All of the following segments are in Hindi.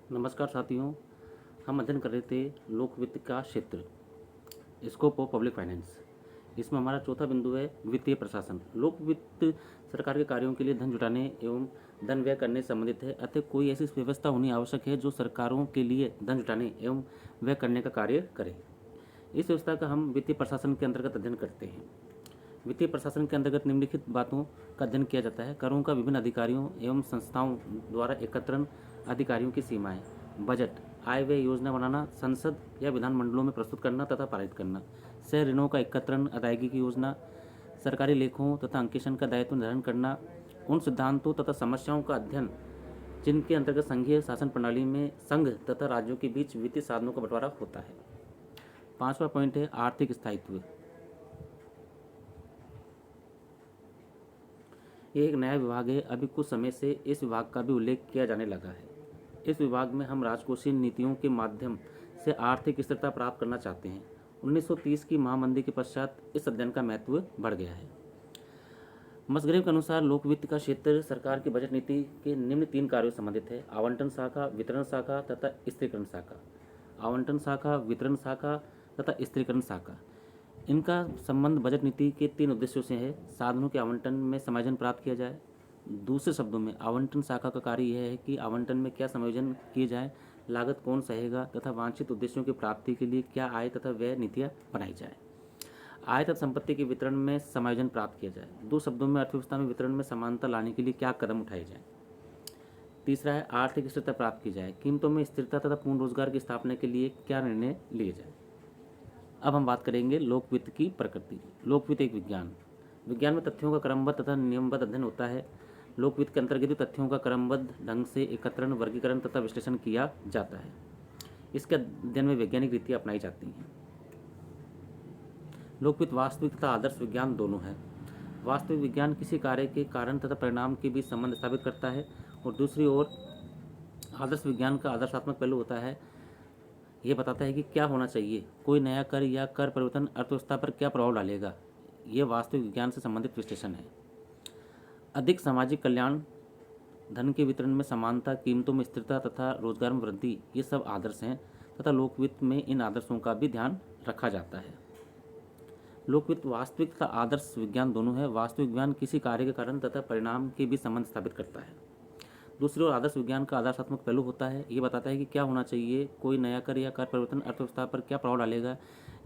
नमस्कार साथियों। हम अध्ययन कर रहे थे लोक वित्त का क्षेत्र, स्कोप ऑफ पब्लिक फाइनेंस। इसमें हमारा चौथा बिंदु है वित्तीय प्रशासन। लोक वित्त सरकार के कार्यों के लिए धन जुटाने एवं धन व्यय करने से संबंधित है। अतः कोई ऐसी व्यवस्था होनी आवश्यक है जो सरकारों के लिए धन जुटाने एवं व्यय करने का कार्य करे। इस व्यवस्था का हम वित्तीय प्रशासन के अंतर्गत अध्ययन करते हैं। वित्तीय प्रशासन के अंतर्गत निम्नलिखित बातों का अध्ययन किया जाता है। करों का विभिन्न अधिकारियों एवं संस्थाओं द्वारा एकत्रण, अधिकारियों की सीमाएं, बजट, आय व्यय योजना बनाना, संसद या विधानमंडलों में प्रस्तुत करना तथा पारित करना, शहर ऋणों का एकत्रण, अदायगी की योजना, सरकारी लेखों तथा अंकेक्षण का दायित्व निर्धारण करना, उन सिद्धांतों तथा समस्याओं का अध्ययन जिनके अंतर्गत संघीय शासन प्रणाली में संघ तथा राज्यों के बीच वित्तीय साधनों का बंटवारा होता है। पांचवा पॉइंट है आर्थिक स्थायित्व। ये एक नया विभाग है। अभी कुछ समय से इस विभाग का भी उल्लेख किया जाने लगा है। इस विभाग में हम राजकोषीय नीतियों के माध्यम से आर्थिक स्थिरता प्राप्त करना चाहते हैं। 1930 की महामंदी के पश्चात इस अध्ययन का महत्व बढ़ गया है। मसग्रेव के अनुसार लोक वित्त का क्षेत्र सरकार की बजट नीति के निम्न 3 कार्यों से संबंधित है: आवंटन शाखा, वितरण शाखा तथा स्थिरीकरण शाखा। आवंटन शाखा, वितरण शाखा तथा स्थिरीकरण शाखा, इनका संबंध बजट नीति के 3 उद्देश्यों से है। साधनों के आवंटन में समायोजन प्राप्त किया जाए। दूसरे शब्दों में आवंटन शाखा का कार्य यह है कि आवंटन में क्या समायोजन किए जाए, लागत कौन सहेगा तथा वांछित उद्देश्यों की प्राप्ति के लिए क्या आय तथा व्यय नीतियाँ बनाई जाए। आय तथा संपत्ति के वितरण में समायोजन प्राप्त किया जाए। दो शब्दों में अर्थव्यवस्था में वितरण में समानता लाने के लिए क्या कदम उठाए जाए। तीसरा है आर्थिक स्थिरता प्राप्त की जाए। कीमतों में स्थिरता तथा पूर्ण रोजगार की स्थापना के लिए क्या निर्णय लिए जाए। अब हम बात करेंगे लोक वित्त की प्रकृति। लोक वित्त एक विज्ञान में तथ्यों का क्रमबद्ध तथा नियमबद्ध अध्ययन होता है। लोक वित्त के अंतर्गत तथ्यों का क्रमबद्ध ढंग से एकत्रण, वर्गीकरण तथा विश्लेषण किया जाता है। इसके अध्ययन में वैज्ञानिक रीतियाँ अपनाई जाती हैं। लोक वित्त वास्तविक तथा आदर्श विज्ञान दोनों है। वास्तविक विज्ञान किसी कार्य के कारण तथा परिणाम के बीच संबंध स्थापित करता है और दूसरी ओर आदर्श विज्ञान का आदर्शात्मक पहलू होता है। यह बताता है कि क्या होना चाहिए, कोई नया कर या कर परिवर्तन अर्थव्यवस्था पर क्या प्रभाव डालेगा। यह वास्तविक विज्ञान से संबंधित विश्लेषण है। अधिक सामाजिक कल्याण, धन के वितरण में समानता, कीमतों में स्थिरता तथा रोजगार में वृद्धि, ये सब आदर्श हैं तथा लोक वित्त में इन आदर्शों का भी ध्यान रखा जाता है। लोक वित्त वास्तविक तथा आदर्श विज्ञान दोनों है। वास्तविक विज्ञान किसी कार्य के कारण तथा परिणाम के बीच संबंध स्थापित करता है। दूसरी ओर आदर्श विज्ञान का आदर्शात्मक पहलू होता है। ये बताता है कि क्या होना चाहिए, कोई नया कर या कर परिवर्तन अर्थव्यवस्था पर क्या प्रभाव डालेगा।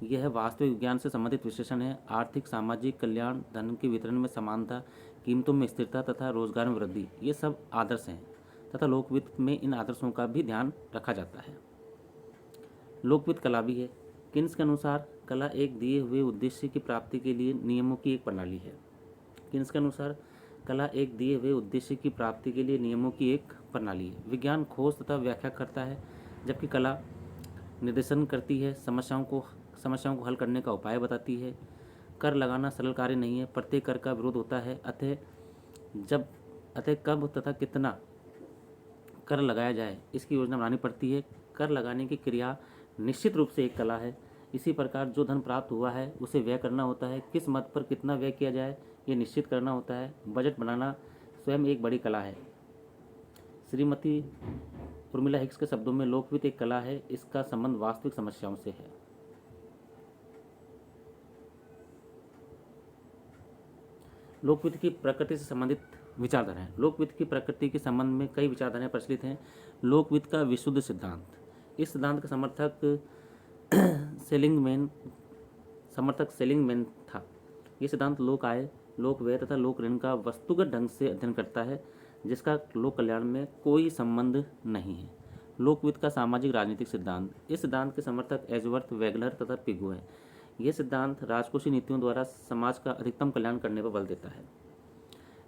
यह वास्तविक विज्ञान से संबंधित विश्लेषण है। आर्थिक सामाजिक कल्याण, धन के वितरण में समानता, कीमतों में स्थिरता तथा रोजगार में वृद्धि, ये सब आदर्श हैं तथा लोक वित्त में इन आदर्शों का भी ध्यान रखा जाता है। लोक वित्त कला भी है। किन्स के अनुसार कला एक दिए हुए उद्देश्य की प्राप्ति के लिए नियमों की एक प्रणाली है। किन्स के अनुसार कला एक दिए हुए उद्देश्य की प्राप्ति के लिए नियमों की एक प्रणाली है। विज्ञान खोज तथा व्याख्या करता है, जबकि कला निर्देशन करती है, समस्याओं को हल करने का उपाय बताती है। कर लगाना सरल कार्य नहीं है, प्रत्येक कर का विरोध होता है। अतः कब तथा कितना कर लगाया जाए, इसकी योजना बनानी पड़ती है। कर लगाने की क्रिया निश्चित रूप से एक कला है। इसी प्रकार जो धन प्राप्त हुआ है उसे व्यय करना होता है। किस मद पर कितना व्यय किया जाए ये निश्चित करना होता है। बजट बनाना स्वयं एक बड़ी कला है। श्रीमती उर्मिला हिक्स के शब्दों में लोक वित्त एक कला है, इसका संबंध वास्तविक समस्याओं से है। लोक वित्त की प्रकृति से संबंधित विचारधाराएं। लोक वित्त की प्रकृति के संबंध में कई विचारधाराएं प्रचलित हैं। लोक वित्त का विशुद्ध सिद्धांत, इस सिद्धांत का समर्थक सेलिंगमैन था। ये सिद्धांत लोक आय, लोक व्यय तथा लोक ऋण का वस्तुगत ढंग से अध्ययन करता है, जिसका लोक कल्याण में कोई संबंध नहीं है। लोक वित्त का सामाजिक राजनीतिक सिद्धांत, इस सिद्धांत के समर्थक एजवर्थ, वेगलर तथा पिगो हैं। यह सिद्धांत राजकोषीय नीतियों द्वारा समाज का अधिकतम कल्याण करने पर बल देता है।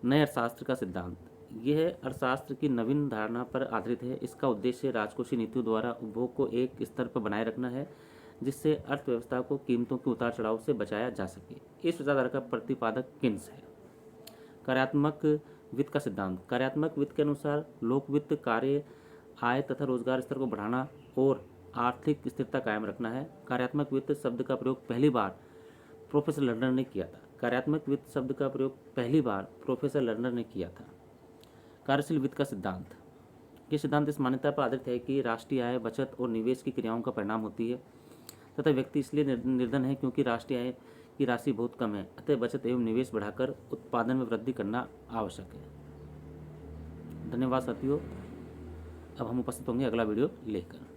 नए अर्थशास्त्र का सिद्धांत, यह अर्थशास्त्र की नवीन धारणा पर आधारित है। इसका उद्देश्य राजकोषीय नीतियों द्वारा उपभोग को एक स्तर पर बनाए रखना है, जिससे अर्थव्यवस्था को कीमतों के उतार चढ़ाव से बचाया जा सके। इस विचारधारा का प्रतिपादक किन्स है। कार्यात्मक वित्त का सिद्धांत, कार्यात्मक वित्त के अनुसार लोक वित्त कार्य, आय तथा रोजगार स्तर को बढ़ाना और आर्थिक स्थिरता कायम रखना है। कार्यात्मक वित्त शब्द का प्रयोग पहली बार प्रोफेसर लर्नर ने किया था। कार्यात्मक वित्त शब्द का प्रयोग पहली बार प्रोफेसर लर्नर ने किया था। कार्यशील वित्त का सिद्धांत, ये सिद्धांत इस मान्यता पर आधारित है कि राष्ट्रीय आय बचत और निवेश की क्रियाओं का परिणाम होती है तथा व्यक्ति इसलिए निर्धन है क्योंकि राष्ट्रीय आय की राशि बहुत कम है। अतः बचत एवं निवेश बढ़ाकर उत्पादन में वृद्धि करना आवश्यक है। धन्यवाद साथियों। अब हम उपस्थित होंगे अगला वीडियो लेकर।